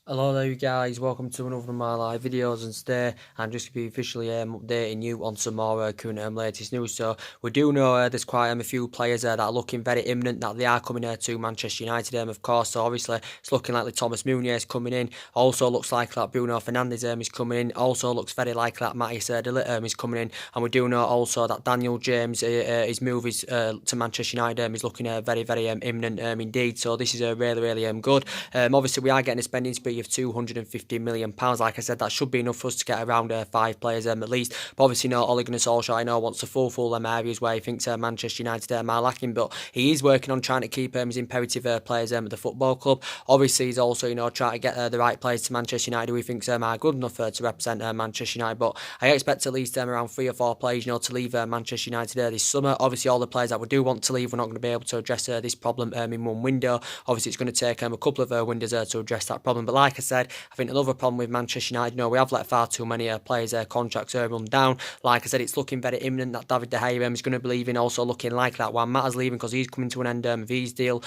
Hello there you guys, welcome to another of my live videos, and today I'm just going to be officially updating you on some more current latest news. So we do know there's quite a few players that are looking very imminent that they are coming to Manchester United, of course. So obviously it's looking likely Thomas Menuier is coming in. Also looks like that Bruno Fernandes is coming in. Also looks very likely that Menuier is coming in. And we do know also that Daniel James, his move is to Manchester United is looking very imminent indeed. So this is really good. Obviously we are getting a spending spree of £250 million. Like I said, that should be enough for us to get around 5 players at least. But obviously, Ole Gunnar Solskjaer, I know, wants to full areas where he thinks Manchester United are lacking. But he is working on trying to keep his imperative players at the football club. Obviously, he's also, trying to get the right players to Manchester United who he thinks are good enough to represent Manchester United. But I expect at least around 3 or 4 players, to leave Manchester United this summer. Obviously, all the players that we do want to leave, we're not going to be able to address this problem in one window. Obviously, it's going to take a couple of windows to address that problem. But like I said, I think another problem with Manchester United, we have let far too many players' contracts run down. Like I said, it's looking very imminent that David De Gea is going to be leaving. Also looking like that Juan Mata's leaving because he's coming to an end of his deal.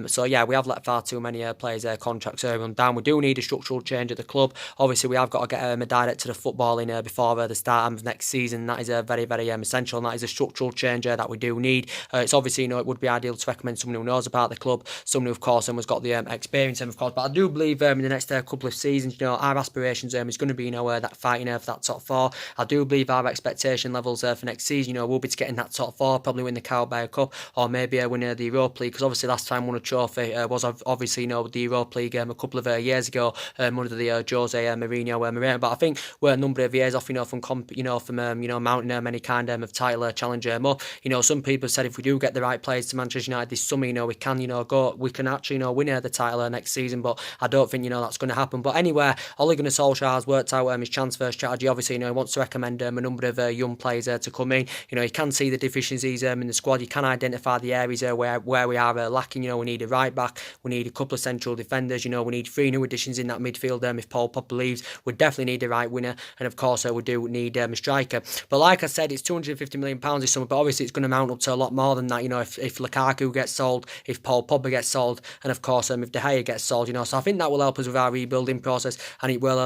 So yeah, we have let far too many players' contracts run down. We do need a structural change at the club. Obviously, we have got to get a director of football in before the start of next season. That is very essential, and that is a structural change that we do need. It's obviously, it would be ideal to recommend someone who knows about the club, someone who, of course, has got the experience, of course. But I do believe in the next couple of seasons, our aspirations is going to be, that fighting for that top 4. I do believe our expectation levels for next season, will be to get in that top 4, probably win the Carabao Cup, or maybe win the Europa League, because obviously last time won a trophy was obviously, the Europa League a couple of years ago under the Jose Mourinho. But I think we're a number of years off, from mounting any kind of title challenger up. Some people said if we do get the right players to Manchester United this summer, we can actually, win the title next season. But I don't think, that's going to happen. But anyway, Ole Gunnar Solskjaer has worked out his transfer strategy. Obviously, he wants to recommend a number of young players to come in. You can see the deficiencies in the squad. You can identify the areas where we are lacking. We need a right back. We need a couple of central defenders. We need 3 new additions in that midfield. If Paul Pogba leaves, we definitely need a right winger. And of course, we do need a striker. But like I said, it's £250 million this summer. But obviously, it's going to mount up to a lot more than that. If Lukaku gets sold, if Paul Pogba gets sold, and of course, if De Gea gets sold, so I think that will help us with our rebuilding process, and it will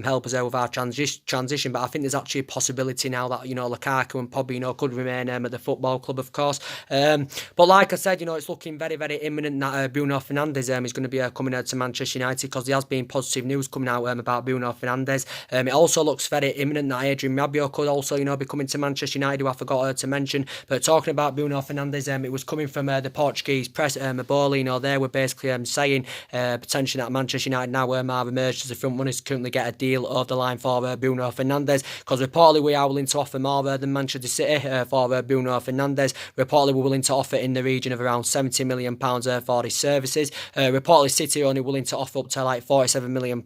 help us out with our transition. But I think there's actually a possibility now that Lukaku and Pogba could remain at the football club, of course. But like I said, it's looking very imminent that Bruno Fernandes is going to be coming out to Manchester United, because there has been positive news coming out about Bruno Fernandes. It also looks very imminent that Adrien Rabiot could also be coming to Manchester United, who I forgot to mention. But talking about Bruno Fernandes, it was coming from the Portuguese press. They were basically saying potentially that Manchester United now are emerged as the front runners to currently get a deal over the line for Bruno Fernandes, because reportedly we are willing to offer more than Manchester City for Bruno Fernandes. Reportedly we're willing to offer in the region of around £70 million for his services. Reportedly City are only willing to offer up to like £47 million.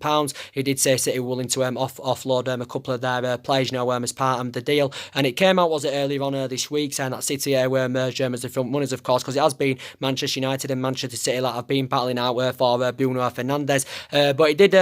He did say City were willing to offload a couple of their players as part of the deal, and it came out, was it earlier on this week, saying that City were emerged as the front runners, of course, because it has been Manchester United and Manchester City that have been battling out for Bruno Fernandes. But he did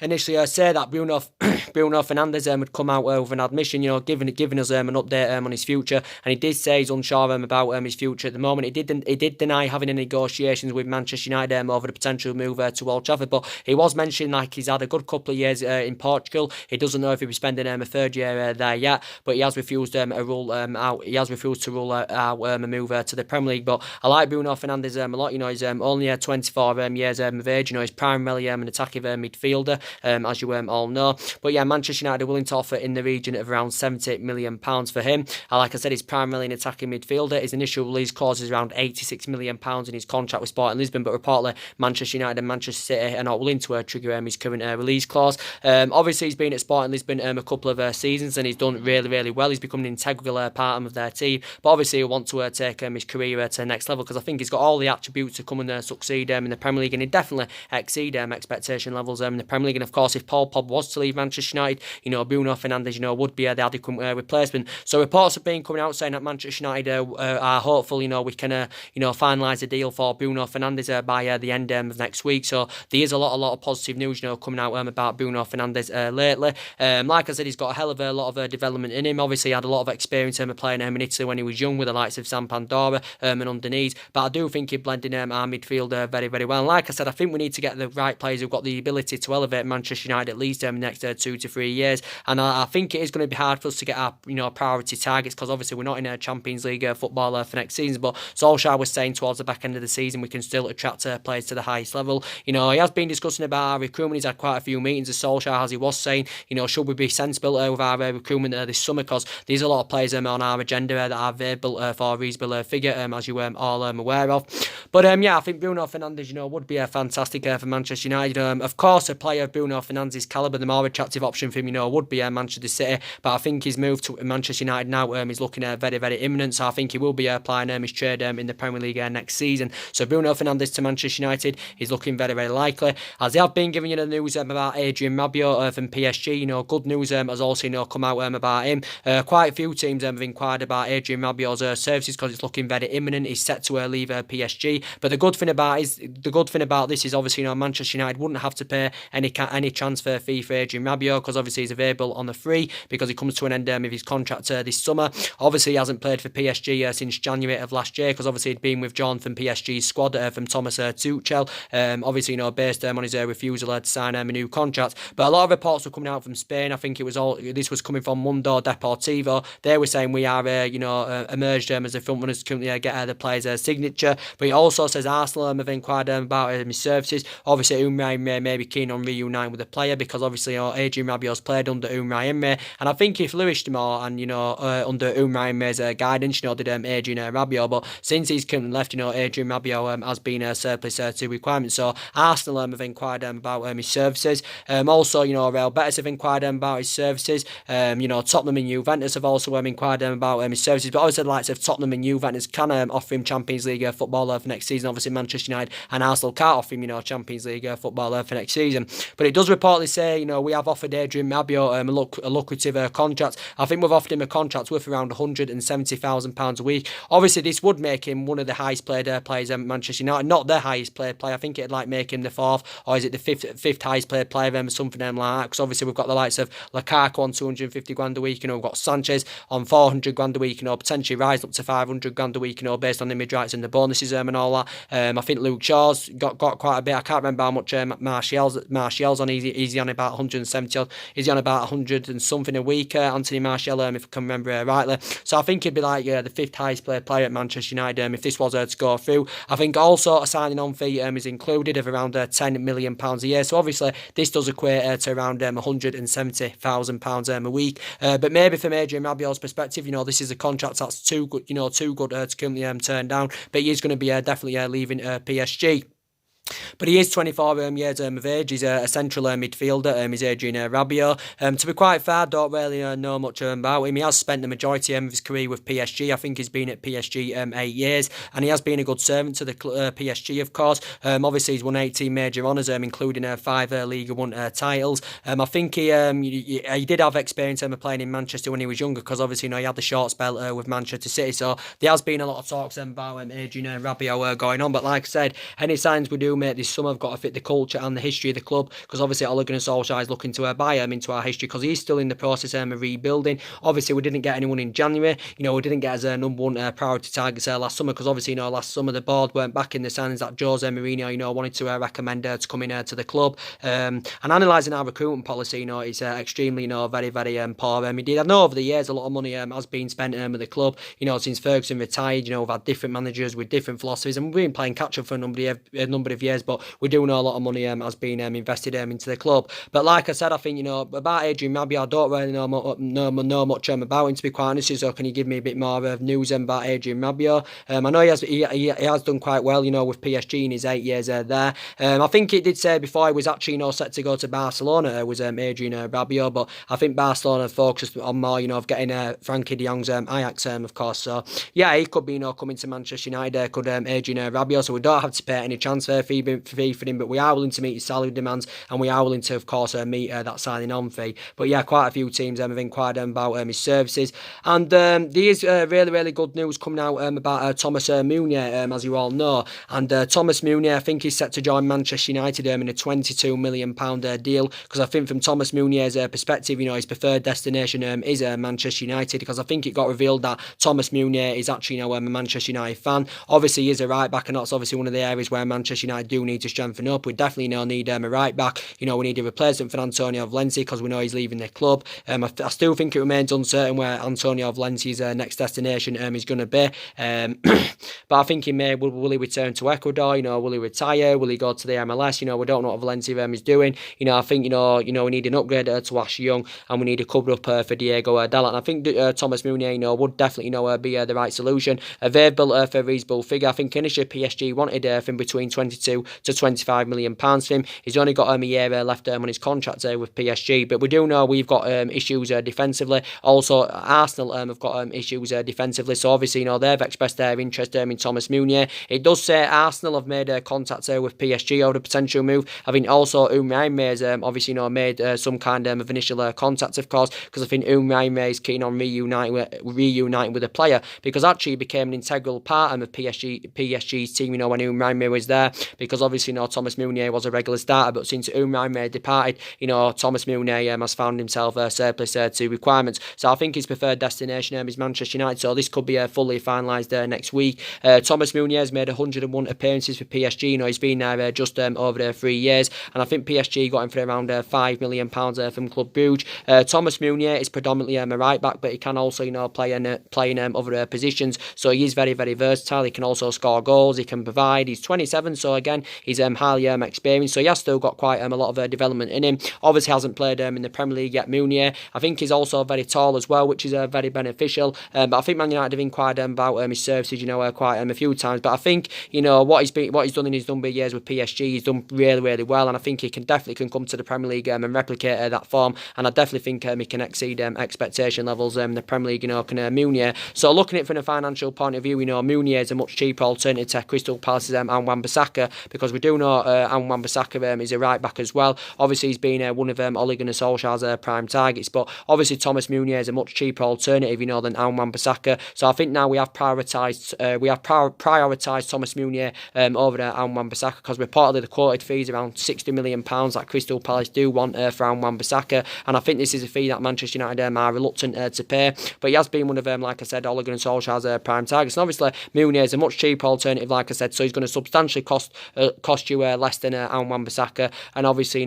initially say that Bruno Fernandes would come out with an admission, giving us an update on his future, and he did say he's unsure about his future at the moment. He did deny having any negotiations with Manchester United over the potential move to Old Trafford, but he was mentioning like he's had a good couple of years in Portugal. He doesn't know if he'll be spending a third year there yet, but he has refused to rule out. He has refused to rule out a move to the Premier League. But I like Bruno Fernandes a lot. He's only 24 years of age. He's primarily an attacking midfielder, as you all know. But yeah, Manchester United are willing to offer in the region of around £78 million for him. Like I said, he's primarily an attacking midfielder. His initial release clause is around £86 million in his contract with Sporting Lisbon, but reportedly Manchester United and Manchester City are not willing to trigger his current release clause. Obviously, he's been at Sporting Lisbon a couple of seasons, and he's done really well. He's become an integral part of their team. But obviously, he wants to take his career to the next level, because I think he's got all the attributes to come and succeed in the Premier League, and he definitely exceed expectation levels in the Premier League. And of course, if Paul Pogba was to leave Manchester United, Bruno Fernandes, would be the adequate replacement. So reports have been coming out saying that Manchester United are hopeful, we can, finalise a deal for Bruno Fernandes by the end of next week. So there is a lot of positive news, coming out about Bruno Fernandes lately. Like I said, he's got a hell of a lot of development in him. Obviously, he had a lot of experience playing in Italy when he was young with the likes of San Pandora and underneath. But I do think he blended our midfield very well. And like I said, I think we need to get the right players we've got the ability to elevate Manchester United at least in the next 2 to 3 years. And I think it is going to be hard for us to get our priority targets, because obviously we're not in a Champions League football for next season. But Solskjaer was saying towards the back end of the season we can still attract players to the highest level. He has been discussing about our recruitment. He's had quite a few meetings with Solskjaer, as he was saying, should we be sensible with our recruitment this summer, because there's a lot of players on our agenda that are available for a reasonable figure, as you all aware of. But I think Bruno Fernandes, would be fantastic for Manchester United. Of course, a player of Bruno Fernandes' calibre, the more attractive option for him, would be Manchester City. But I think his move to Manchester United now is looking very, very imminent. So I think he will be applying his trade in the Premier League next season. So Bruno Fernandes to Manchester United is looking very, very likely. As they have been giving you the news about Adrien Rabiot from PSG, good news has also come out about him. Quite a few teams have inquired about Adrien Rabiot's services, because it's looking very imminent. He's set to leave PSG. But the good thing about this is obviously Manchester United wouldn't have to pay any transfer fee for Adrien Rabiot, because obviously he's available on the free, because he comes to an end of his contract this summer. Obviously he hasn't played for PSG since January of last year, because obviously he'd been withdrawn from PSG's squad from Thomas Tuchel. Obviously based on his refusal to sign a new contract. But a lot of reports were coming out from Spain. I think this was coming from Mundo Deportivo. They were saying we are emerged as the front runners to currently get the player's signature. But he also says Arsenal have inquired about his services. Obviously Unai may be keen on reuniting with the player, because obviously Adrien Rabiot's played under Unai Emery, and I think if Luis Demore and under Unai Emery's guidance, did Adrien Rabiot. But since he's currently left, Adrien Rabiot has been a surplus to requirements. So Arsenal have inquired about his services. Also, Real Betis have inquired about his services. Tottenham and Juventus have also inquired about his services. But obviously the likes of Tottenham and Juventus can offer him Champions League football for next season. Obviously Manchester United and Arsenal can't offer him Champions League football for next season. But it does reportedly say we have offered Adrien Rabiot a lucrative contract. I think we've offered him a contract worth around £170,000 a week. Obviously this would make him one of the highest paid players at Manchester United. Not the highest paid player. I think it'd make him the fourth, or is it the fifth highest paid player, something like that. Because obviously we've got the likes of Lukaku on 250 grand a week. We've got Sanchez on 400 grand a week. Potentially rising up to 500 grand a week. Based on the image rights and the bonuses and all that. I think Luke Shaw's got quite a bit. I can't remember how much Martial's on. He's on about 170. Is he on about 100 and something a week? Anthony Martial, if I can remember rightly. So I think he'd be the fifth highest paid player at Manchester United if this was to go through. I think also a signing on fee is included of around £10 million a year. So obviously this does equate to around £170,000 a week. But maybe from Adrien Rabiot's perspective, this is a contract that's too good to currently turn down. But he is going to be definitely leaving PSG. But he is 24 years of age. He's a central midfielder. He's Adrien Rabiot. To be quite fair, I don't really know much about him. He has spent the majority of his career with PSG. I think he's been at PSG 8 years, and he has been a good servant to the PSG, of course. Obviously, he's won 18 major honours, including 5 Liga 1 titles. I think he did have experience playing in Manchester when he was younger, because obviously he had the short spell with Manchester City. So there has been a lot of talks about Adrien Rabiot going on. But like I said, any signs we do make this summer have got to fit the culture and the history of the club, because obviously Ole Gunnar Solskjaer is looking to buy him into our history, because he's still in the process of rebuilding. Obviously we didn't get anyone in January. We didn't get as a number one priority targets last summer, because obviously last summer the board weren't back in the signs that Jose Mourinho wanted to recommend to come in to the club. And analysing our recruitment policy, it's extremely very, very poor. I know over the years a lot of money has been spent with the club. Since Ferguson retired, we've had different managers with different philosophies, and we've been playing catch up for a number of years. But we do know a lot of money has been invested into the club. But like I said, I think about Adrien Rabiot, I don't really know much about him, to be quite honest. So can you give me a bit more of news about Adrien Rabiot? I know he has done quite well, with PSG in his 8 years there. I think it did say before he was actually set to go to Barcelona was Adrien Rabiot, but I think Barcelona focused on more of getting Frankie de Jong's Ajax, of course. So yeah, he could be coming to Manchester United, could Adrien Rabiot. So we don't have to pay any transfer fee for him, but we are willing to meet his salary demands, and we are willing to, of course, meet that signing on fee. But yeah, quite a few teams have inquired about his services, and there is really, really good news coming out about Thomas Menuier, as you all know. And Thomas Menuier, I think he's set to join Manchester United in a £22 million deal, because I think from Thomas Meunier's perspective, his preferred destination is Manchester United, because I think it got revealed that Thomas Meunier is actually a Manchester United fan. Obviously, he is a right back, and that's obviously one of the areas where Manchester United United do need to strengthen up. We definitely need a right back. We need a replacement for Antonio Valencia because we know he's leaving the club. I still think it remains uncertain where Antonio Valencia's next destination is going to be. But I think he may. Will he return to Ecuador? Will he retire? Will he go to the MLS? We don't know what Valencia is doing. I think we need an upgrade to Ashley Young, and we need a cover up for Diego Dalot. And I think Thomas Menuier, would definitely be the right solution. Available for a reasonable figure. I think initially PSG wanted from between 22 to 25 million pounds for him. He's only got a year left on his contract with PSG, but we do know we've got issues defensively. Also, Arsenal have got issues defensively. So obviously, they've expressed their interest in Thomas Meunier. It does say Arsenal have made contact with PSG over the potential move. I think also Meunier has obviously made some kind of initial contact, of course, because I think Meunier is keen on reuniting with the player, because actually he became an integral part of PSG's team. When Meunier was there, because obviously Thomas Meunier was a regular starter, but since Meunier departed, Thomas Meunier has found himself surplus to requirements. So I think his preferred destination is Manchester United. So this could be fully finalised next week. Thomas Meunier has made 101 appearances for PSG. He's been there just over 3 years, and I think PSG got him for around £5 million from Club Brugge. Thomas Meunier is predominantly a right back, but he can also play in other positions. So he is very, very versatile. He can also score goals. He can provide. He's 27, so again he's highly experienced. So he has still got quite a lot of development in him. Obviously hasn't played in the Premier League yet. Meunier, I think he's also very tall as well, which is very beneficial. But I think Man United have inquired about his services, quite a few times. But I think what he's done in his number of years with PSG, he's done really, really well, and I think he can definitely come to the Premier League and replicate that form. And I definitely think he can exceed expectation levels in the Premier League. Can Meunier. So looking at it from a financial point of view, Meunier is a much cheaper alternative to Crystal Palace's Wan-Bissaka, because we do know Wan-Bissaka is a right back as well. Obviously he's been one of Ole Gunnar Solskjaer's prime targets, but obviously Thomas Meunier is a much cheaper alternative, than Wan-Bissaka. So I think now we have prioritised Thomas Meunier over Wan-Bissaka, because reportedly the quoted fee is around £60 million that Crystal Palace do want for Wan-Bissaka, and I think this is a fee that Manchester United are reluctant to pay. But he has been one of like I said, Ole Gunnar Solskjaer's prime targets, and obviously Meunier is a much cheaper alternative, like I said, so he's going to substantially cost you less than Wan-Bissaka, and obviously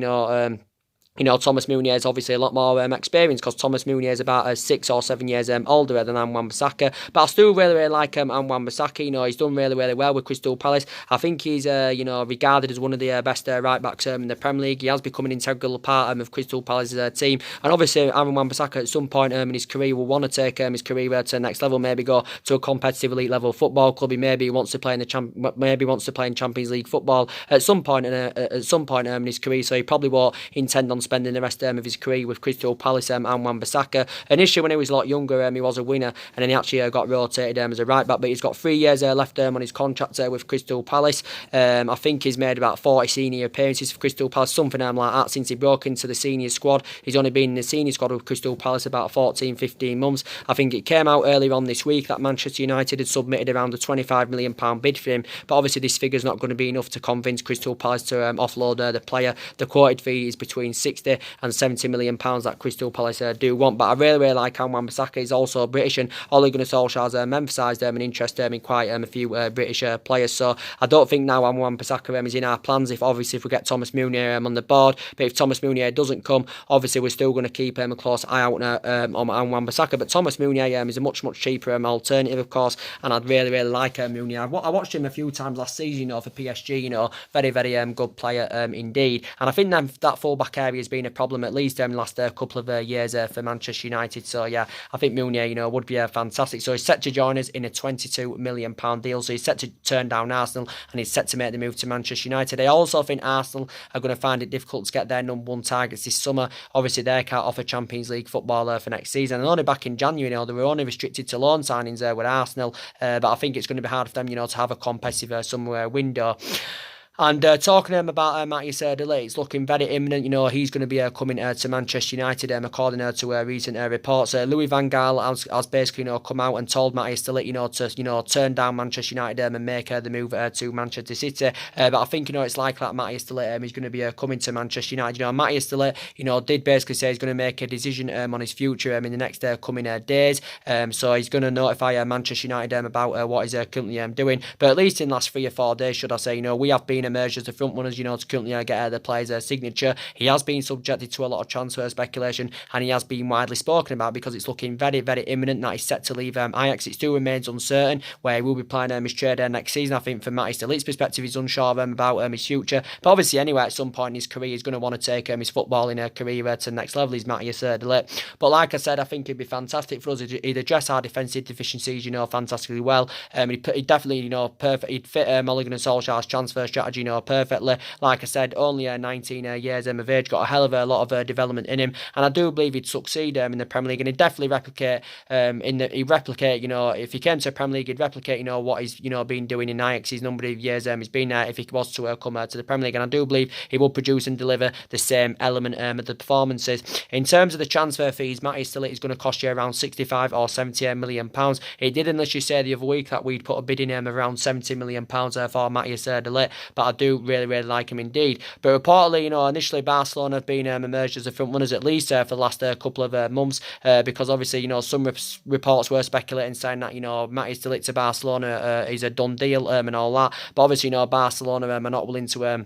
Thomas Meunier is obviously a lot more experienced, because Thomas Meunier is about 6 or 7 years older than Wan-Bissaka. But I still really, really like Wan-Bissaka. He's done really, really well with Crystal Palace. I think he's regarded as one of the best right backs in the Premier League. He has become an integral part of Crystal Palace's team. And obviously Wan-Bissaka at some point in his career will want to take his career to the next level, maybe go to a competitive elite level football club. He maybe wants to play in Champions League football at some point in his career. So he probably won't intend on spending the rest of his career with Crystal Palace and Wan-Bissaka. Initially, when he was a lot younger, he was a winner, and then he actually got rotated as a right back. But he's got 3 years left on his contract with Crystal Palace. I think he's made about 40 senior appearances for Crystal Palace, something like that, since he broke into the senior squad. He's only been in the senior squad with Crystal Palace about 14-15 months. I think it came out earlier on this week that Manchester United had submitted around a £25 million bid for him, but obviously this figure's not going to be enough to convince Crystal Palace to offload the player. The quoted fee is between 60 and 70 million pounds that Crystal Palace do want. But I really, really like Wan-Bissaka. He's also British, and Ole Gunnar Solskjaer's emphasised an interest in quite a few British players. So I don't think now Wan-Bissaka is in our plans if we get Thomas Meunier on the board. But if Thomas Meunier doesn't come, obviously we're still going to keep a close eye out on Wan-Bissaka. But Thomas Meunier is a much, much cheaper alternative, of course, and I'd really, really like Meunier. I watched him a few times last season, for PSG. Very, very good player indeed. And I think that full-back area has been a problem at least in the last couple of years for Manchester United. So yeah, I think Meunier, would be fantastic. So he's set to join us in a £22 million deal. So he's set to turn down Arsenal, and he's set to make the move to Manchester United. I also think Arsenal are going to find it difficult to get their number one targets this summer. Obviously, they can't offer Champions League football for next season. And only back in January, they were only restricted to loan signings with Arsenal. But I think it's going to be hard for them, to have a competitive summer window. And talking about Matthias de Ligt, it's looking very imminent. He's going to be coming to Manchester United, according to recent reports. Louis van Gaal has basically come out and told Matthias de Ligt to turn down Manchester United and make the move to Manchester City. But I think it's likely that Matthias de Ligt is going to be coming to Manchester United. Matthias de Ligt did basically say he's going to make a decision on his future in the next coming days. So he's going to notify Manchester United about what he's currently doing. But at least in the last 3 or 4 days, should I say, we have been emerged as the front runners, to currently get the player's signature. He has been subjected to a lot of transfer speculation, and he has been widely spoken about because it's looking very, very imminent that he's set to leave Ajax. It still remains uncertain where he will be playing his trade next season. I think from Matthijs de Ligt's perspective, he's unsure about his future. But obviously, anyway, at some point in his career, he's going to want to take his footballing career to the next level. He's Menuier de Ligt. But like I said, I think it'd be fantastic for us. He'd address our defensive deficiencies, fantastically well. He'd definitely, perfect. He'd fit Ole Gunnar Solskjaer's transfer strategy, perfectly. Like I said, only 19 years of age, got a hell of a lot of development in him, and I do believe he'd succeed in the Premier League, and he'd definitely replicate. If he came to the Premier League, he'd replicate, what he's, been doing in Ajax. His number of years he's been there. If he was to come to the Premier League, and I do believe he will produce and deliver the same element of the performances. In terms of the transfer fees, Matthijs de Ligt is going to cost you around 65 or 78 million pounds. It did unless you say the other week that we'd put a bid in of around 70 million pounds for Matthijs de Ligt, but I do really, really like him indeed. But reportedly, initially Barcelona have been emerged as the front runners at least for the last couple of months, because obviously, some reports were speculating saying that, Matthijs de Ligt to Barcelona is a done deal and all that. But obviously, Barcelona are not willing to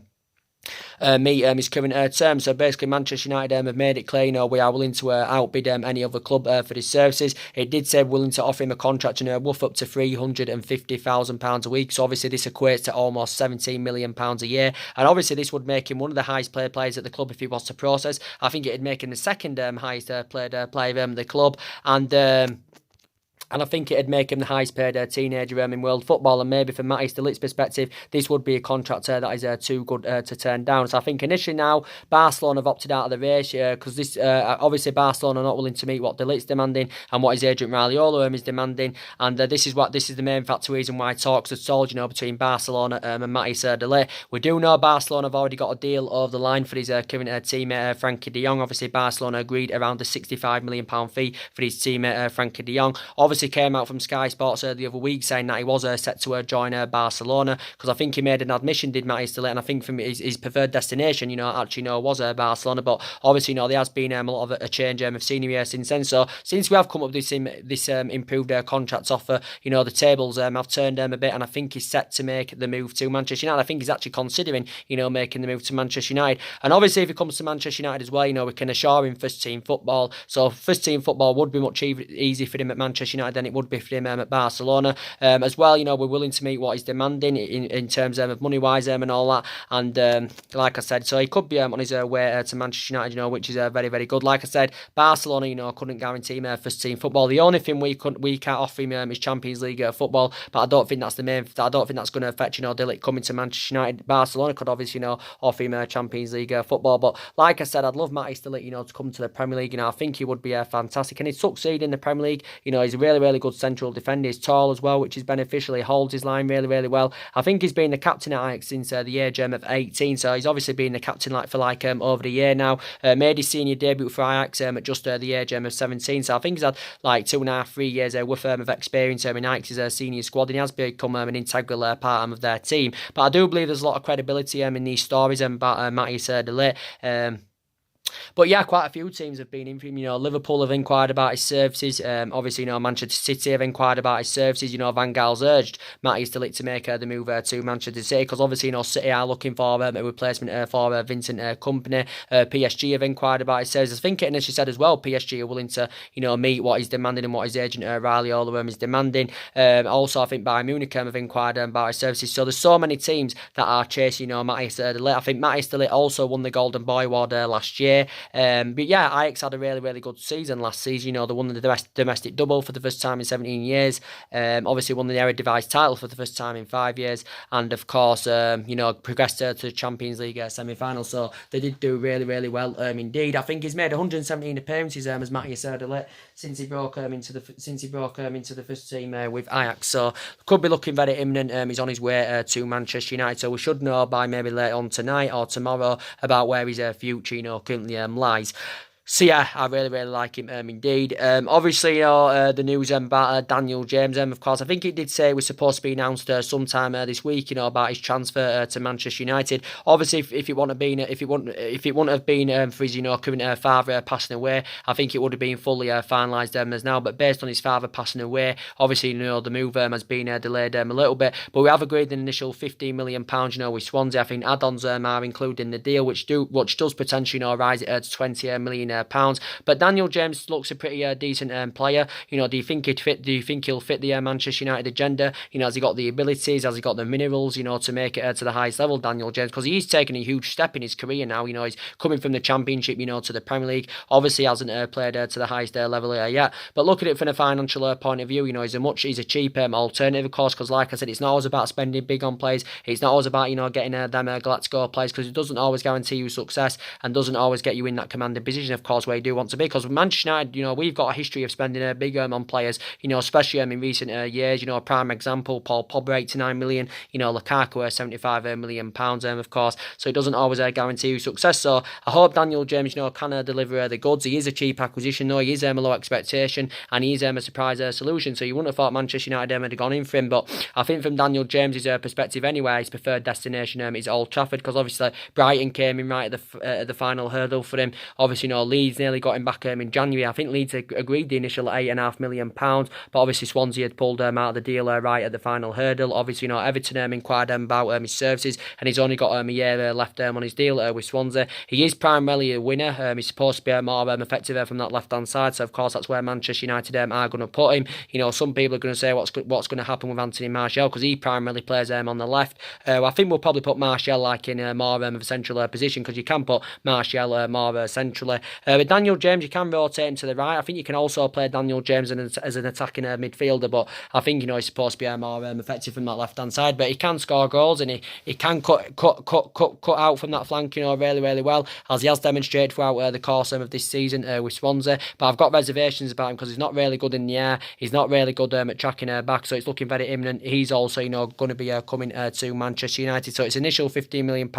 meet his current terms. So basically, Manchester United have made it clear, we are willing to outbid any other club for his services. It did say willing to offer him a contract worth up to £350,000 a week. So obviously, this equates to almost £17 million a year. And obviously, this would make him one of the highest paid players at the club if he was to process. I think it'd make him the second highest paid player of the club. And I think it'd make him the highest paid teenager in world football. And maybe from Matthijs de Ligt's perspective, this would be a contract that is too good to turn down. So I think initially now, Barcelona have opted out of the race because this obviously Barcelona are not willing to meet what de Ligt's demanding and what his agent Raiola is demanding. And this is the main factor reason why talks have stalled, between Barcelona and Matthijs de Ligt. We do know Barcelona have already got a deal over the line for his current teammate Frankie de Jong. Obviously, Barcelona agreed around the £65 million fee for his teammate Frankie de Jong. Obviously, came out from Sky Sports the other week saying that he was set to join Barcelona, because I think he made an admission, did Matthijs de Ligt, and I think from his preferred destination, was Barcelona. But obviously, there has been a lot of a change of senior year since then. So since we have come up with this improved contract offer, the tables have turned a bit, and I think he's set to make the move to Manchester United. I think he's actually considering, making the move to Manchester United. And obviously, if he comes to Manchester United as well, we can assure him first team football. So first team football would be much easier for him at Manchester United than it would be for him at Barcelona. As well, we're willing to meet what he's demanding in terms of money wise and all that. And like I said, so he could be on his way to Manchester United, which is very, very good. Like I said, Barcelona, couldn't guarantee him first team football. The only thing we can't offer him is Champions League football, but I don't think that's I don't think that's going to affect de Ligt coming to Manchester United. Barcelona could obviously offer him Champions League football, but like I said, I'd love Matthijs de Ligt to come to the Premier League. I think he would be fantastic, and he'd succeed in the Premier League. He's a really, really good central defender. He's tall as well, which is beneficial. He holds his line really, really well. I think he's been the captain at Ajax since the age of 18, so he's obviously been the captain for over the year now. Made his senior debut for Ajax at just the age of 17, so I think he's had 2.5, 3 years worth of experience in Ajax's senior squad, and he has become an integral part of their team. But I do believe there's a lot of credibility in these stories about Matthijs de Ligt. But yeah, quite a few teams have been in for him. Liverpool have inquired about his services. Obviously, Manchester City have inquired about his services. Van Gaal's urged Matthijs de Ligt to make the move to Manchester City, because obviously, City are looking for a replacement for Vincent Kompany. PSG have inquired about his services. I think it initially said as well, PSG are willing to, meet what he's demanding and what his agent Raiola is demanding. Also, I think Bayern Munich have inquired about his services. So there's so many teams that are chasing, Matthijs de Ligt. I think Matthijs de Ligt also won the Golden Boy Award last year. But yeah, Ajax had a really, really good season last season. They won the domestic double for the first time in 17 years. Obviously won the Eredivisie title for the first time in 5 years. And of course, progressed to the Champions League semi-final. So they did do really, really well indeed. I think he's made 117 appearances as Matthijs de Ligt since he broke into the first team with Ajax. So could be looking very imminent. He's on his way to Manchester United. So we should know by maybe later on tonight or tomorrow about where his future currently lies. So yeah, I really like him indeed. Obviously, the news about Daniel James. Of course, I think it did say it was supposed to be announced sometime this week. About his transfer to Manchester United. Obviously, if it wouldn't have been, if it wouldn't have been for his current father passing away, I think it would have been fully finalised as now. But based on his father passing away, obviously the move has been delayed a little bit. But we have agreed an initial £15 million. With Swansea, I think add-ons are included in the deal, which does potentially rise it to £20 million. Pounds. But Daniel James looks a pretty decent player. Do you think he'd fit? Do you think he'll fit the Manchester United agenda? Has he got the abilities? Has he got the minerals? To make it to the highest level, Daniel James, because he's taken a huge step in his career now. He's coming from the Championship, to the Premier League. Obviously, hasn't played to the highest level yet. But look at it from a financial point of view. He's a cheap alternative, of course, because like I said, it's not always about spending big on players. It's not always about getting them let's go players, because it doesn't always guarantee you success and doesn't always get you in that commanding position, of course, where you do want to be. Because with Manchester United, we've got a history of spending a big on players, especially in recent years. A prime example, Paul Pogba, 89 million, Lukaku, 75 million pounds, of course. So it doesn't always guarantee you success. So I hope Daniel James, can deliver the goods. He is a cheap acquisition, though. He is a low expectation, and he is a surprise solution. So you wouldn't have thought Manchester United had gone in for him. But I think from Daniel James's perspective anyway, his preferred destination is Old Trafford, because obviously Brighton came in right at the final hurdle for him. Obviously, Leeds nearly got him back in January. I think Leeds agreed the initial £8.5 million, but obviously Swansea had pulled out of the deal right at the final hurdle. Obviously, Everton inquired about his services, and he's only got a year left on his deal with Swansea. He is primarily a winner. He's supposed to be more effective from that left-hand side, so of course that's where Manchester United are going to put him. Some people are going to say what's going to happen with Anthony Martial, because he primarily plays on the left. I think we'll probably put Martial in more of a central position, because you can put Martial more centrally. But Daniel James, you can rotate him to the right. I think you can also play Daniel James as an attacking midfielder, but I think he's supposed to be more effective from that left-hand side. But he can score goals, and he can cut out from that flank, really well, as he has demonstrated throughout the course of this season with Swansea. But I've got reservations about him, because he's not really good in the air. He's not really good at tracking back, so it's looking very imminent. He's also going to be coming to Manchester United. So it's initial £15 million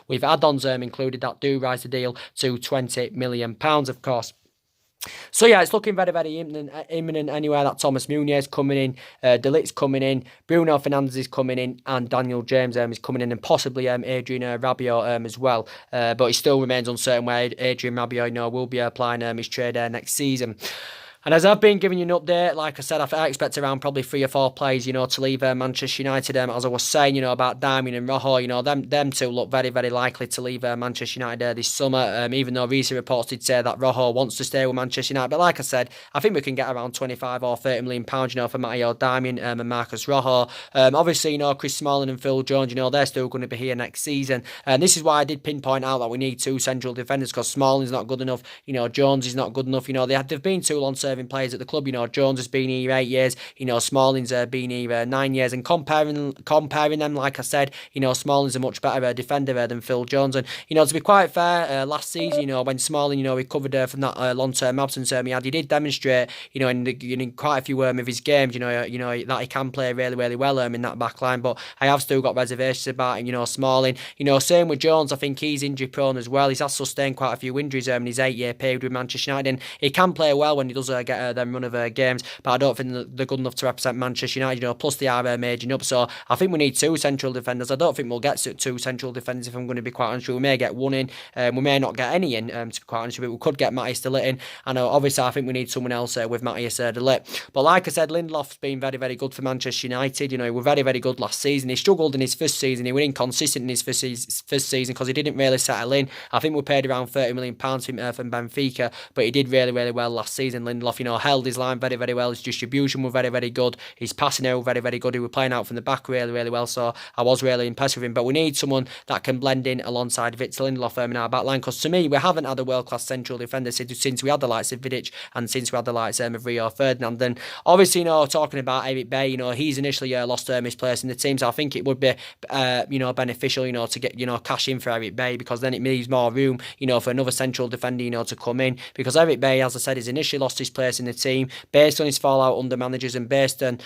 with add-ons included that do rise the deal to £20 million, of course. So yeah, it's looking very imminent anyway that Thomas Menuier is coming in, Ligt's coming in, Bruno Fernandes is coming in, and Daniel James is coming in, and possibly Adrien Rabiot as well. But it still remains uncertain where Adrien Rabiot will be applying his trade next season. And as I've been giving you an update, like I said, I expect around probably 3 or 4 players, to leave Manchester United. As I was saying, about Darmian and Rojo, them two look very likely to leave Manchester United this summer. Even though recent reports did say that Rojo wants to stay with Manchester United. But like I said, I think we can get around 25 or 30 million pounds, for Matteo Darmian and Marcus Rojo. Obviously, Chris Smalling and Phil Jones, they're still going to be here next season. And this is why I did pinpoint out that we need 2 central defenders, because Smalling's not good enough. Jones is not good enough. They've been 2 long-serving players at the club. Jones has been here 8 years. Smalling's been here 9 years. And comparing them, like I said, Smalling's a much better defender than Phil Jones. And to be quite fair, last season, when Smalling, recovered from that long-term absence he did demonstrate, in quite a few of his games, that he can play really well in that back line. But I have still got reservations about him. Smalling, same with Jones. I think he's injury prone as well. He's has sustained quite a few injuries in his 8-year period with Manchester United, and he can play well when he does get them run of games, but I don't think they're good enough to represent Manchester United, plus they are aging up. So I think we need 2 central defenders. I don't think we'll get 2 central defenders, if I'm going to be quite honest. We may get 1 in, we may not get any in, to be quite honest, but we could get Matthias de Ligt in. And obviously I think we need someone else with Matthias de Ligt. But like I said, Lindelof's been very good for Manchester United. He was very good last season. He struggled in his first season. He was inconsistent in his first season because he didn't really settle in. I think we paid around £30 million from Benfica, but he did really well last season. Lindelof, held his line very well. His distribution was very good. His passing was very good. He was playing out from the back really well. So I was really impressed with him. But we need someone that can blend in alongside Victor Lindelof in our back line, because to me, we haven't had a world-class central defender since we had the likes of Vidic and since we had the likes of Rio Ferdinand. And obviously, talking about Eric Bay, he's initially lost his place in the team. So I think it would be, beneficial, to get, cash in for Eric Bay, because then it leaves more room, for another central defender, to come in. Because Eric Bay, as I said, has initially lost his place place in the team, based on his fallout under managers and based on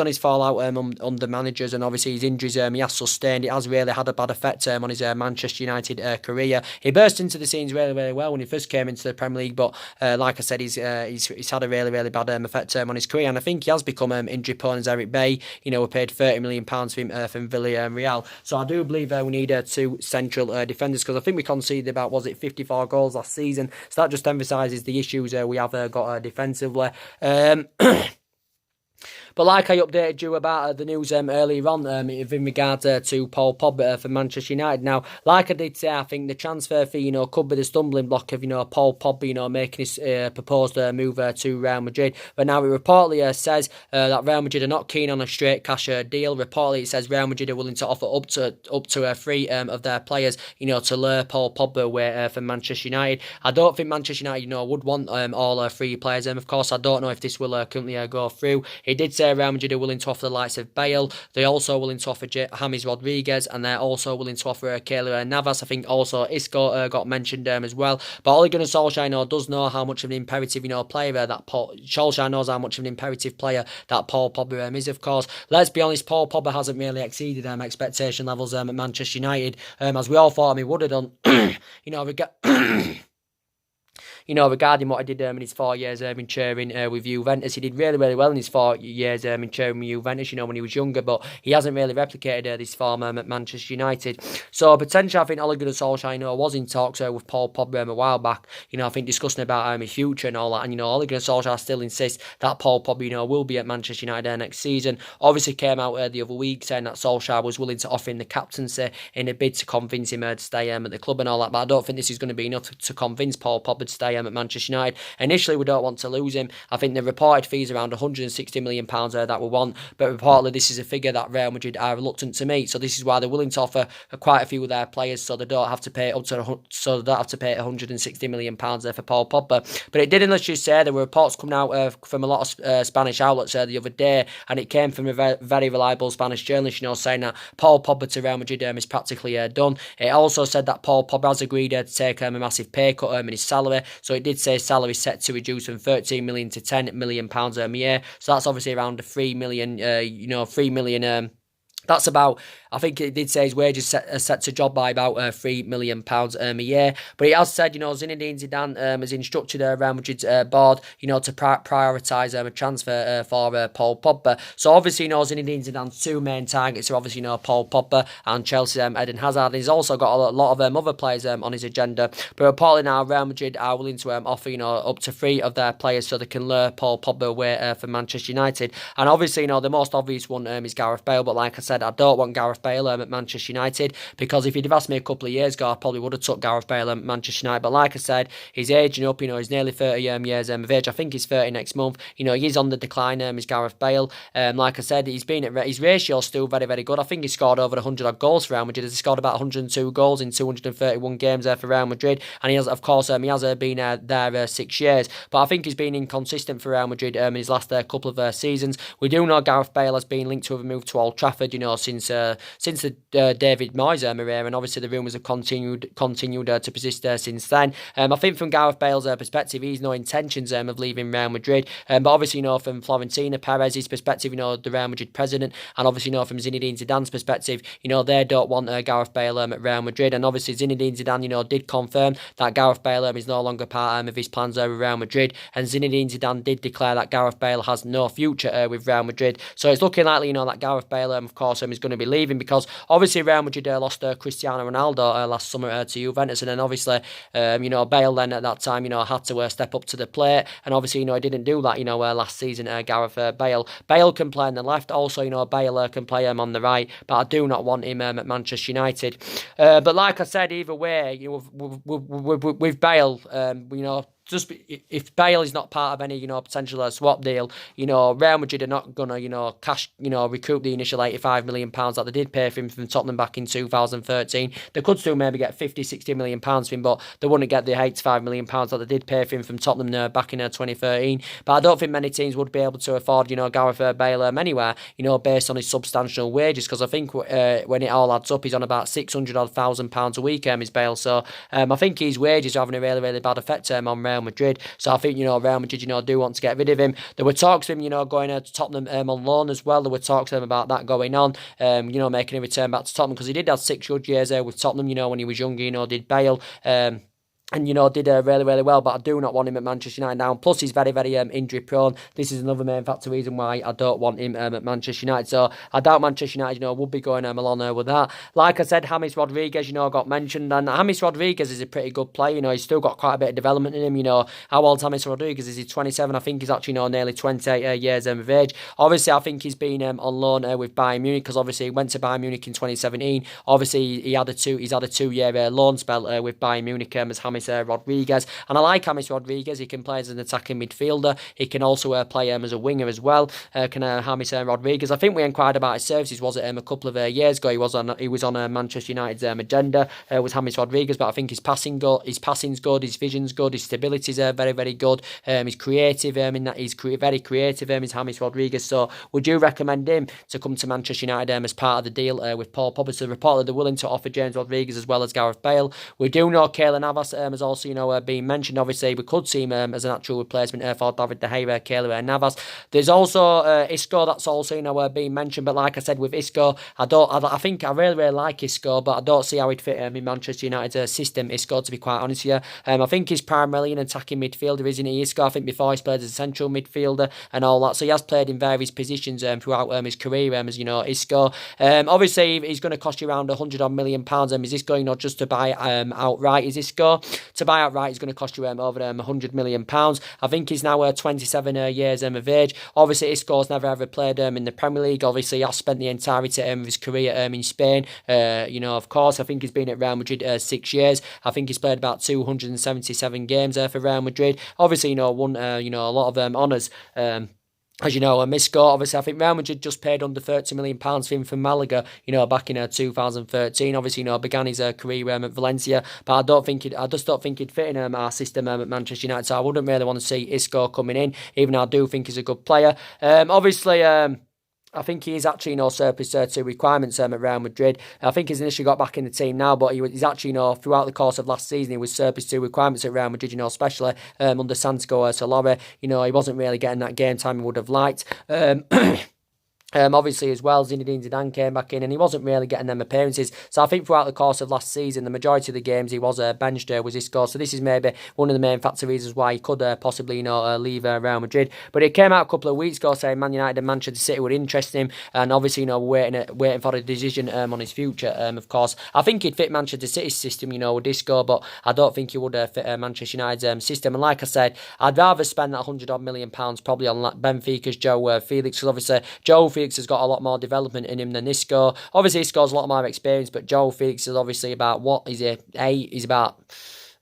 his fallout under managers and obviously his injuries he has sustained. It has really had a bad effect on his Manchester United career. He burst into the scenes really, really well when he first came into the Premier League, but like I said, he's had a really, really bad effect on his career, and I think he has become injury prone as Eric Bay. You know, we paid £30 million for him from Villarreal, so I do believe we need two central defenders, because I think we conceded about, was it 54 goals last season, so that just emphasises the issues we have got defensively. But like I updated you about the news earlier on in regard to Paul Pogba for Manchester United. Now, like I did say, I think the transfer fee, could be the stumbling block of, Paul Pogba, making his proposed move to Real Madrid. But now it reportedly says that Real Madrid are not keen on a straight cash deal. Reportedly, it says Real Madrid are willing to offer up to 3 of their players, to lure Paul Pogba away from Manchester United. I don't think Manchester United, would want all 3 players. Of course, I don't know if this will currently go through. He did say Real Madrid are willing to offer the likes of Bale. They're also willing to offer James Rodriguez, and they're also willing to offer Keylor Navas. I think also Isco got mentioned as well. But Ole Gunnar Solskjaer does know how much of an imperative player that Solskjaer knows how much of an imperative player that Paul Pogba is. Of course, let's be honest, Paul Pogba hasn't really exceeded expectation levels at Manchester United, as we all thought he would have done. Regarding what he did in his 4 years in chairing with Juventus. He did really, really well in his 4 years in chairing with Juventus, when he was younger, but he hasn't really replicated this form at Manchester United. So potentially, I think Ole Gunnar Solskjaer, was in talks with Paul Pogba a while back, I think discussing about his future and all that, and, Ole Gunnar Solskjaer still insists that Paul Pogba, will be at Manchester United next season. Obviously came out the other week saying that Solskjaer was willing to offer him the captaincy in a bid to convince him to stay at the club and all that, but I don't think this is going to be enough to convince Paul Pogba to stay at Manchester United. Initially, we don't want to lose him. I think the reported fee is around £160 million that we want, but reportedly this is a figure that Real Madrid are reluctant to meet. So this is why they're willing to offer quite a few of their players, so they don't have to pay £160 million for Paul Pogba. But it didn't just say there were reports coming out from a lot of Spanish outlets the other day, and it came from a very reliable Spanish journalist, saying that Paul Pogba to Real Madrid is practically done. It also said that Paul Pogba has agreed to take a massive pay cut in his salary. So it did say salary set to reduce from £13 million to £10 million a year. So that's obviously around the £3 million, £3 million. That's about, I think it did say his wages set to job by about £3 million a year. But he has said, Zinedine Zidane has instructed Real Madrid's board, to prioritise a transfer for Paul Pogba. So obviously, Zinedine Zidane's 2 main targets are obviously, Paul Pogba and Chelsea's Eden Hazard. And he's also got a lot of other players on his agenda. But reportedly now, Real Madrid are willing to offer, up to 3 of their players so they can lure Paul Pogba away from Manchester United. And obviously, the most obvious one is Gareth Bale. But like I said, I don't want Gareth Bale at Manchester United, because if you'd have asked me a couple of years ago, I probably would have took Gareth Bale at Manchester United. But like I said, he's aging up, he's nearly 30 years of age. I think he's 30 next month. He is on the decline, is Gareth Bale. Like I said, his ratio's still very, very good. I think he scored over 100 odd goals for Real Madrid. He scored about 102 goals in 231 games for Real Madrid, and he has, of course, he has been there 6 years. But I think he's been inconsistent for Real Madrid in his last couple of seasons. We do know Gareth Bale has been linked to a move to Old Trafford, since the David Moyes era, and obviously the rumours have continued to persist since then. I think from Gareth Bale's perspective, he's no intentions of leaving Real Madrid. But obviously, from Florentino Perez's perspective, the Real Madrid president, and obviously, from Zinedine Zidane's perspective, they don't want Gareth Bale at Real Madrid. And obviously, Zinedine Zidane, did confirm that Gareth Bale is no longer part of his plans with Real Madrid. And Zinedine Zidane did declare that Gareth Bale has no future with Real Madrid. So it's looking likely, that Gareth Bale, of course, is going to be leaving, because obviously Real Madrid lost Cristiano Ronaldo last summer to Juventus, and then obviously Bale then at that time had to step up to the plate, and obviously he didn't do that last season. Gareth Bale can play on the left, also Bale can play him on the right, but I do not want him at Manchester United. But like I said, either way, with Bale, just if Bale is not part of any, potential swap deal, Real Madrid are not gonna, cash, recoup the initial £85 million that they did pay for him from Tottenham back in 2013. They could still maybe get £50-60 million for him, but they wouldn't get the £85 million that they did pay for him from Tottenham back in 2013. But I don't think many teams would be able to afford, Gareth Bale anywhere, based on his substantial wages, because I think when it all adds up, he's on about £600,000 a week, is Bale. So I think his wages are having a really, really bad effect on Real Real Madrid. So I think, Real Madrid, do want to get rid of him. There were talks of him, going to Tottenham on loan as well. There were talks of him about that going on, making a return back to Tottenham, because he did have 6 good years there with Tottenham, when he was younger, did Bale. And, did really, really well. But I do not want him at Manchester United now. And plus, he's very, very injury prone. This is another main factor reason why I don't want him at Manchester United. So I doubt Manchester United, would be going along with that. Like I said, James Rodriguez, got mentioned. And James Rodriguez is a pretty good player. He's still got quite a bit of development in him. How old James Rodriguez is? He's 27. I think he's actually, nearly 28 years of age. Obviously, I think he's been on loan with Bayern Munich, because obviously he went to Bayern Munich in 2017. Obviously, he's had a 2-year loan spell with Bayern Munich as James Rodriguez, and I like James Rodriguez. He can play as an attacking midfielder. He can also play as a winger as well. James Rodriguez. I think we inquired about his services. Was it a couple of years ago? He was on Manchester United's agenda. Was James Rodriguez, but I think his passing's good. His vision's good. His stability's very, very good. He's creative. In that he's very creative. Is James Rodriguez. So would you recommend him to come to Manchester United as part of the deal with Paul Pogba? So reportedly they're willing to offer James Rodriguez as well as Gareth Bale. We do know Keylor Navas has also being mentioned. Obviously, we could see him as an actual replacement for David De Gea, Keylor Navas. There's also Isco that's also being mentioned. But like I said, with Isco, I think I really, really like Isco, but I don't see how he'd fit in Manchester United's system. Isco, to be quite honest with you, I think he's primarily an attacking midfielder, isn't he? Isco, I think before he's played as a central midfielder and all that, so he has played in various positions throughout his career. As Isco, obviously he's going to cost you around £100 million. Is this going not just to buy outright? Is Isco to buy outright? Is going to cost you over £100 million. I think he's now 27 years of age. Obviously, Isco's never ever played in the Premier League. Obviously, he has spent the entirety of his career in Spain. Of course, I think he's been at Real Madrid 6 years. I think he's played about 277 games for Real Madrid. Obviously, won a lot of honours. As Isco, obviously, I think Real Madrid just paid under £30 million for him from Malaga, back in 2013. Obviously, began his career at Valencia, but I just don't think he'd fit in our system at Manchester United. So I wouldn't really want to see Isco coming in, even though I do think he's a good player. Obviously, I think he is actually, surplus to requirements at Real Madrid. I think he's initially got back in the team now, but he's actually, throughout the course of last season, he was surplus to requirements at Real Madrid, especially under Santiago Solari. He wasn't really getting that game time he would have liked. Obviously, as well, Zinedine Zidane came back in and he wasn't really getting them appearances. So I think throughout the course of last season, the majority of the games he was benched was Isco. So this is maybe one of the main factor reasons why he could possibly leave Real Madrid. But it came out a couple of weeks ago saying Man United and Manchester City were interested in him, and obviously waiting for a decision on his future. Of course, I think he'd fit Manchester City's system, with Isco, but I don't think he would fit Manchester United's system. And like I said, I'd rather spend that £100 million probably on Benfica's Joe Felix, because obviously Joe Felix has got a lot more development in him than Isco. Obviously, Isco's a lot more experience, but Joe Felix is obviously about, he's about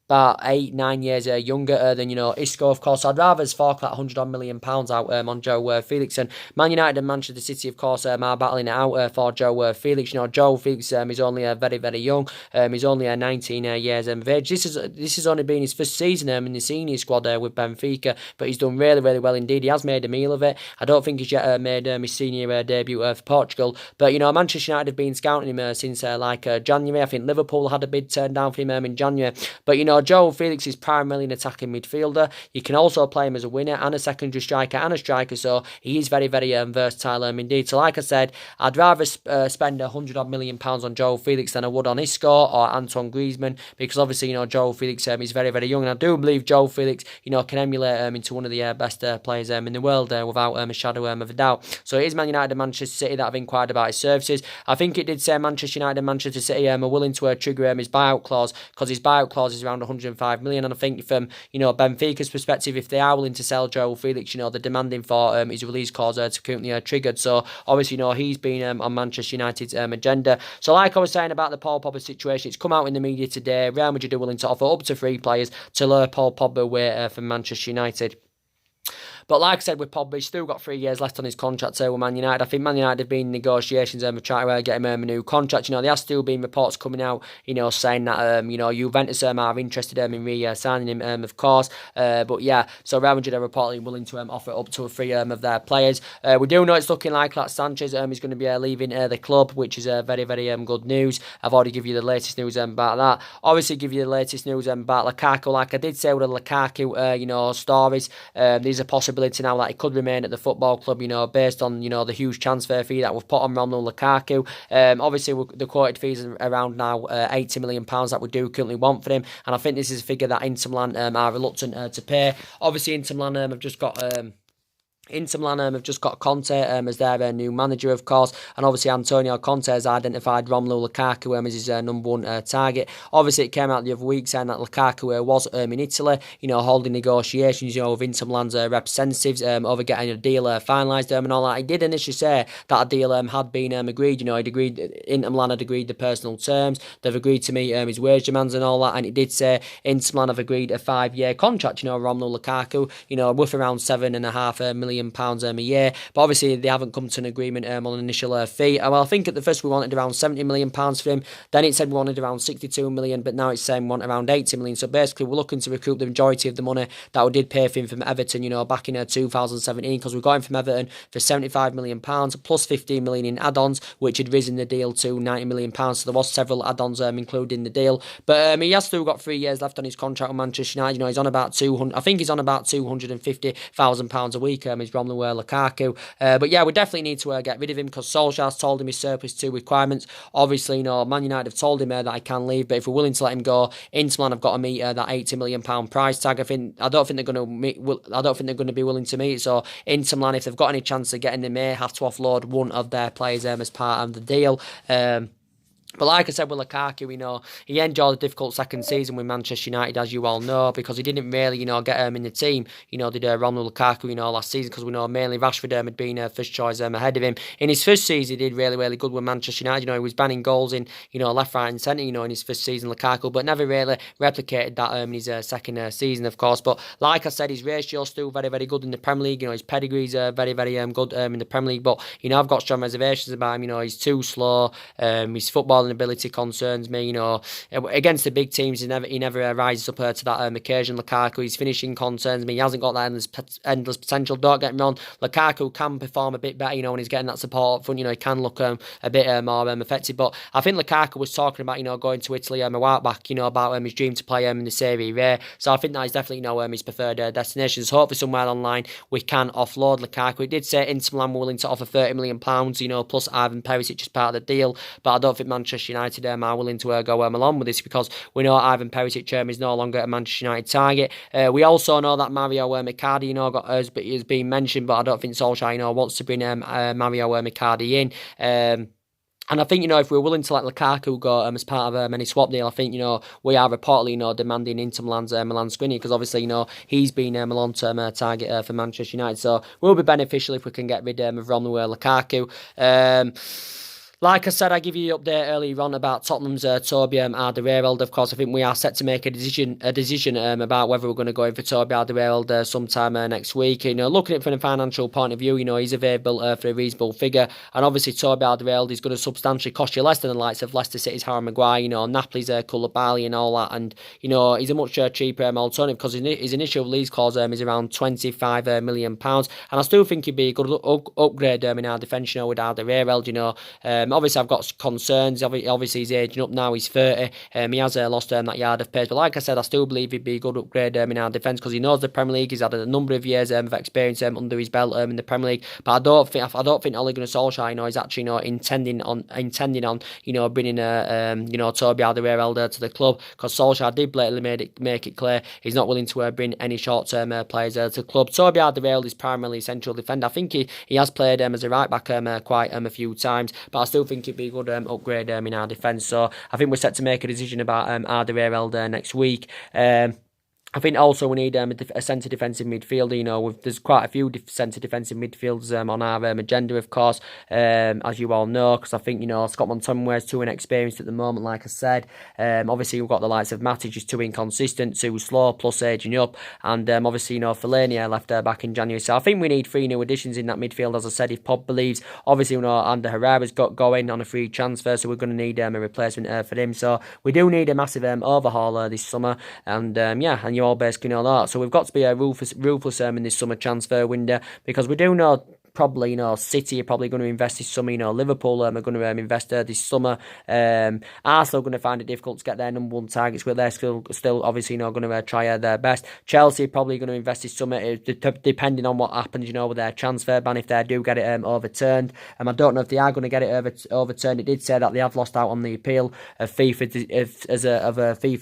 8-9 years younger than Isco. Of course, I'd rather fork that £100 million out on Joe Felix. And Man United and Manchester City, of course, are battling it out for Joe Felix. Joe Felix is only very, very young. He's only 19 years of age. This has only been his first season in the senior squad with Benfica, but he's done really, really well indeed. He has made a meal of it. I don't think he's yet made his senior debut for Portugal, but Manchester United have been scouting him since January. I think Liverpool had a bid turned down for him in January, but Joe Felix is primarily an attacking midfielder. You can also play him as a winner and a secondary striker and a striker, so he is very, very versatile indeed. So like I said, I'd rather spend £100 million on Joe Felix than I would on Isco or Antoine Griezmann, because obviously Joe Felix is very, very young, and I do believe Joe Felix can emulate into one of the best players in the world without a shadow of a doubt. So it is Man United and Manchester City that have inquired about his services. I think it did say Manchester United and Manchester City are willing to trigger his buyout clause, because his buyout clause is around £105 million, and I think from Benfica's perspective, if they are willing to sell Joe Felix, they're demanding for his release clause to currently triggered. So obviously he's been on Manchester United's agenda. So like I was saying about the Paul Pogba situation, it's come out in the media today. Real Madrid are willing to offer up to 3 players to lure Paul Pogba away from Manchester United. But like I said, with Pogba, he's still got 3 years left on his contract with Man United. I think Man United have been in negotiations of trying to get him a new contract. There has still been reports coming out, saying that, Juventus are interested in re-signing him, of course. But yeah, so Real Madrid are reportedly willing to offer up to 3 of their players. We do know it's looking like that Sanchez is going to be leaving the club, which is very, very good news. I've already given you the latest news about that. Obviously, give you the latest news about Lukaku. Like I did say with the Lukaku, stories, there's a possibility now that he could remain at the football club, based on, the huge transfer fee that we've put on Romelu Lukaku. Obviously, the quoted fees are around now £80 million that we do currently want for him, and I think this is a figure that Inter Milan are reluctant to pay. Obviously, Inter Milan have just got Conte as their new manager, of course, and obviously Antonio Conte has identified Romelu Lukaku as his number one target. Obviously, it came out the other week saying that Lukaku was in Italy, holding negotiations, with Inter Milan's representatives over getting a deal finalised and all that. He did initially say that a deal had been agreed. Inter Milan had agreed the personal terms. They've agreed to meet his wage demands and all that, and it did say Inter Milan have agreed a 5-year contract. Romelu Lukaku, worth around £7.5 million a year, but obviously they haven't come to an agreement on an initial fee. Well, I think at the first we wanted around £70 million for him, then it said we wanted around 62 million, but now it's saying we want around 80 million. So basically we're looking to recoup the majority of the money that we did pay for him from Everton, back in 2017, because we got him from Everton for £75 million plus 15 million in add-ons, which had risen the deal to £90 million. So there was several add-ons included in the deal, but he has still got 3 years left on his contract with Manchester United. He's on about £250,000 a week, is Romelu Lukaku. But yeah, we definitely need to get rid of him, because Solskjaer's told him his surplus to requirements. Obviously, Man United have told him that he can leave, but if we're willing to let him go, Inter Milan have got to meet that £80 million price tag. I don't think they're going to be willing to meet. So Inter Milan, if they've got any chance of getting him, may have to offload one of their players as part of the deal. But like I said with Lukaku, he enjoyed a difficult second season with Manchester United, as you all know, because he didn't really, get in the team. Did Romelu Lukaku, last season, because we know mainly Rashford had been first choice ahead of him. In his first season, he did really, really good with Manchester United. He was banning goals in, left, right and centre, in his first season, Lukaku, but never really replicated that in his second season, of course. But like I said, his ratio is still very, very good in the Premier League. His pedigree's very, very good in the Premier League. But, I've got strong reservations about him. He's too slow. His football ability concerns me. Against the big teams, he never rises up to that occasion. Lukaku, his finishing concerns me. He hasn't got that endless potential. Don't get me wrong, Lukaku can perform a bit better, when he's getting that support up front. He can look a bit more effective. But I think Lukaku was talking about, going to Italy a while back, about his dream to play in the Serie A. So I think that is definitely, his preferred destination. So hopefully somewhere online we can offload Lukaku. It did say Inter Milan were willing to offer £30 million, plus Ivan Perisic as part of the deal. But I don't think Manchester United are willing to go along with this, because we know Ivan Perisic is no longer a Manchester United target. We also know that Mario Icardi, has been mentioned, but I don't think Solskjaer, wants to bring Mario Icardi in. And I think, if we're willing to let Lukaku go as part of any swap deal, I think, we are reportedly, demanding Inter Milan's Milan screening, because obviously, he's been a long-term target for Manchester United. So it will be beneficial if we can get rid of Romelu Lukaku. Like I said, I give you an update earlier on about Tottenham's Toby Alderweireld. Of course, I think we are set to make a decision about whether we're going to go in for Toby Alderweireld sometime next week. Looking at it from a financial point of view, he's available for a reasonable figure, and obviously Toby Alderweireld is going to substantially cost you less than the likes of Leicester City's Harry Maguire, Napoli's Koulibaly and all that, and he's a much cheaper alternative, because his initial release clause is around £25 million, and I still think he'd be a good upgrade in our defence, with Alderweireld. Obviously, I've got concerns. Obviously, he's aging up now. He's 30. He has lost that yard of pace. But like I said, I still believe he'd be a good upgrade in our defence, because he knows the Premier League. He's had a number of years of experience under his belt in the Premier League. But I don't think Ole Gunnar Solskjaer, is actually intending on bringing Toby Alderweireld to the club, because Solskjaer did blatantly make it clear he's not willing to bring any short-term players to the club. Toby Alderweireld is primarily a central defender. I think he has played as a right back quite a few times, but I still think it'd be a good upgrade in our defence. So I think we're set to make a decision about Alderweireld next week. I think also we need a centre defensive midfielder. There's quite a few centre defensive midfielders on our agenda, of course, as you all know, because I think Scott McTominay's too inexperienced at the moment. Like I said, obviously we've got the likes of Matic, who's too inconsistent, too slow, plus aging up, and obviously Fellaini left there back in January. So I think we need 3 new additions in that midfield, as I said. If Pod believes, obviously Ander Herrera's got going on a free transfer, so we're going to need a replacement for him. So we do need a massive overhaul this summer, and and you all basically know that. So we've got to be ruthless in this summer transfer window, because we do know probably, City are probably going to invest this summer. Liverpool are going to invest this summer. Arsenal are going to find it difficult to get their number 1 targets, but they're still obviously going to try their best. Chelsea are probably going to invest this summer, depending on what happens, with their transfer ban, if they do get it overturned. I don't know if they are going to get it overturned. It did say that they have lost out on the appeal of FIFA's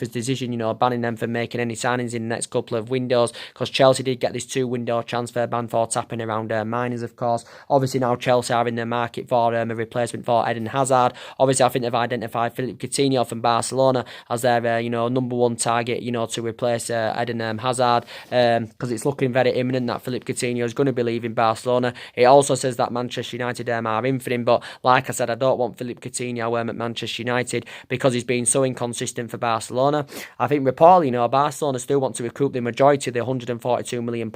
decision, banning them from making any signings in the next couple of windows, because Chelsea did get this 2-window transfer ban for tapping around minors, of course. Obviously now Chelsea are in the market for a replacement for Eden Hazard. Obviously I think they've identified Philippe Coutinho from Barcelona as their number 1 target, to replace Eden Hazard, because it's looking very imminent that Philippe Coutinho is going to be leaving Barcelona. It also says that Manchester United are in for him, but like I said, I don't want Philippe Coutinho at Manchester United, because he's been so inconsistent for Barcelona. I think reportedly, Barcelona still want to recoup the majority of the £142 million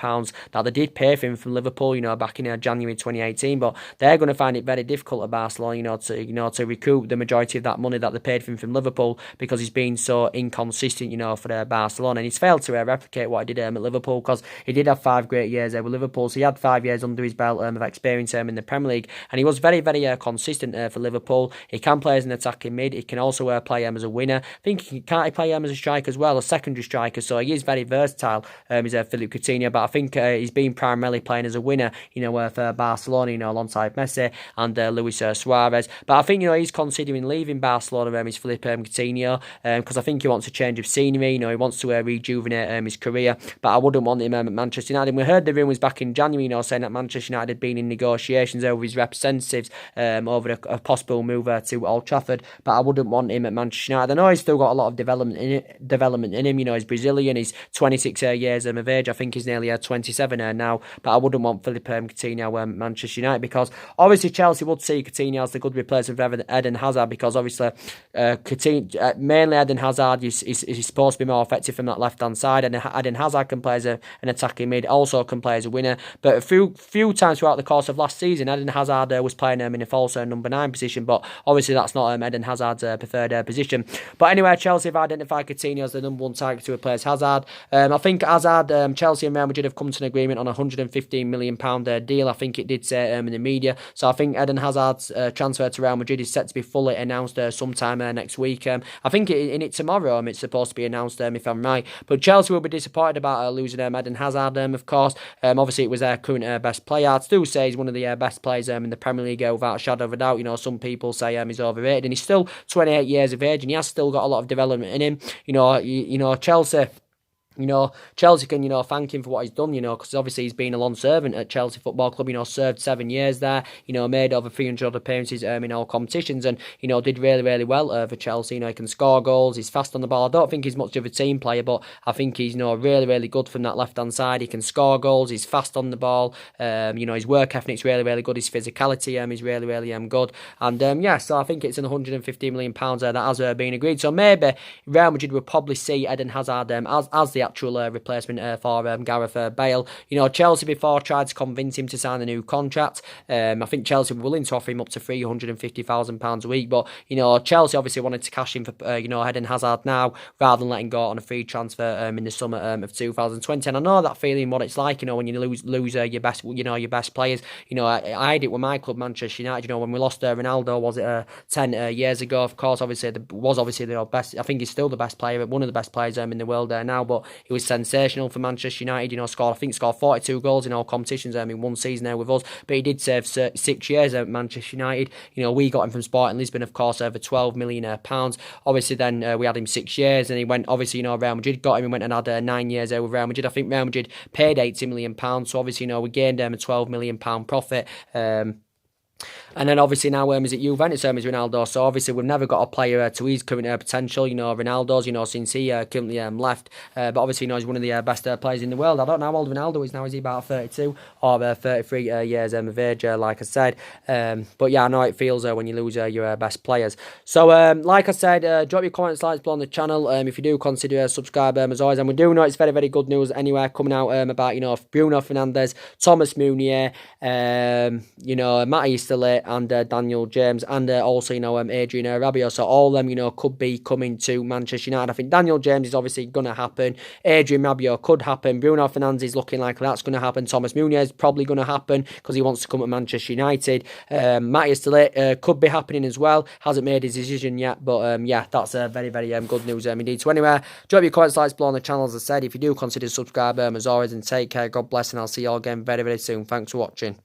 that they did pay for him from Liverpool, back in January 2018, but they're going to find it very difficult at Barcelona, to recoup the majority of that money that they paid for him from Liverpool, because he's been so inconsistent, for Barcelona, and he's failed to replicate what he did at Liverpool, because he did have 5 great years with Liverpool, so he had 5 years under his belt of experience in the Premier League, and he was very, very consistent for Liverpool. He can play as an attacking mid, he can also play as a winner. I think he can't play as a striker as well, a secondary striker, so he is very versatile, he's Philippe Coutinho, but I think he's been primarily playing as a winner, for Barcelona, alongside Messi and Luis Suarez. But I think, he's considering leaving Barcelona, is Philippe Coutinho, because I think he wants a change of scenery, he wants to rejuvenate his career, but I wouldn't want him at Manchester United. We heard the rumours back in January, saying that Manchester United had been in negotiations over his representatives over a possible move to Old Trafford, but I wouldn't want him at Manchester United. I know he's still got a lot of development in him, he's Brazilian, he's 26 years of age, I think he's nearly 27 now, but I wouldn't want Philippe Coutinho at Manchester United, because obviously Chelsea would see Coutinho as the good replacement for Eden Hazard, because obviously mainly Eden Hazard is supposed to be more effective from that left-hand side, and Eden Hazard can play as an attacking mid, also can play as a winner, but a few times throughout the course of last season, Eden Hazard was playing in a false number 9 position, but obviously that's not Eden Hazard's preferred position. But anyway, Chelsea have identified Coutinho as the number 1 target to replace Hazard. I think Hazard, Chelsea and Real Madrid have come to an agreement on a £115 million deal, I think it did say in the media, so I think Eden Hazard's transfer to Real Madrid is set to be fully announced sometime next week. I think in it tomorrow it's supposed to be announced, if I'm right, but Chelsea will be disappointed about losing Eden Hazard, of course. Obviously it was their current best player. I'd still say he's one of the best players in the Premier League without a shadow of a doubt. Some people say he's overrated, and he's still 28 years of age, and he has still got a lot of development in him. Chelsea Chelsea can, thank him for what he's done, because obviously he's been a long servant at Chelsea Football Club, served 7 years there, made over 300 appearances in all competitions, and, did really, really well for Chelsea. He can score goals, he's fast on the ball. I don't think he's much of a team player, but I think he's, really, really good from that left-hand side. He can score goals, he's fast on the ball, his work ethic's really, really good, his physicality is really, really good, and, so I think it's an £150 million that has been agreed. So maybe Real Madrid will probably see Eden Hazard as the actual replacement for Gareth Bale. Chelsea before tried to convince him to sign a new contract. I think Chelsea were willing to offer him up to £350,000 a week, but Chelsea obviously wanted to cash in for Eden Hazard now rather than letting go on a free transfer in the summer of 2020. And I know that feeling, what it's like, when you lose your best players. I had it with my club, Manchester United. When we lost Ronaldo, was it 10 years ago? Of course, obviously the best. I think he's still the best player, one of the best players in the world now. But he was sensational for Manchester United. Scored 42 goals in all competitions in one season there with us. But he did serve 6 years at Manchester United. We got him from Sporting Lisbon, of course, for £12 million. Obviously, then we had him 6 years, and he went. Obviously, Real Madrid got him and went and had 9 years with Real Madrid. I think Real Madrid paid £80 million. So obviously, we gained a £12 million profit. And then obviously now is at Juventus is Ronaldo. So obviously we've never got a player to his current potential. You know, Ronaldo's, you know, since he currently left. But obviously, you know, he's one of the best players in the world. I don't know how old Ronaldo is now. Is he about 32 or 33 years of age, like I said. But yeah, I know it feels when you lose your best players. So like I said, drop your comments, likes below on the channel. If you do consider subscribe as always. And we do know it's very, very good news anywhere coming out about, you know, Bruno Fernandes, Thomas Meunier, you know, Ligt, and Daniel James, and also, you know, Adrian Rabiot. So all of them, you know, could be coming to Manchester United. I think Daniel James is obviously going to happen. Adrian Rabiot could happen. Bruno Fernandes is looking like that's going to happen. Thomas Meunier is probably going to happen because he wants to come to Manchester United. Ligt could be happening as well. Hasn't made his decision yet, but yeah, that's very, very good news indeed. So anyway, drop your comments, likes below on the channel, as I said. If you do consider subscribe as always, and take care. God bless, and I'll see you all again very, very soon. Thanks for watching.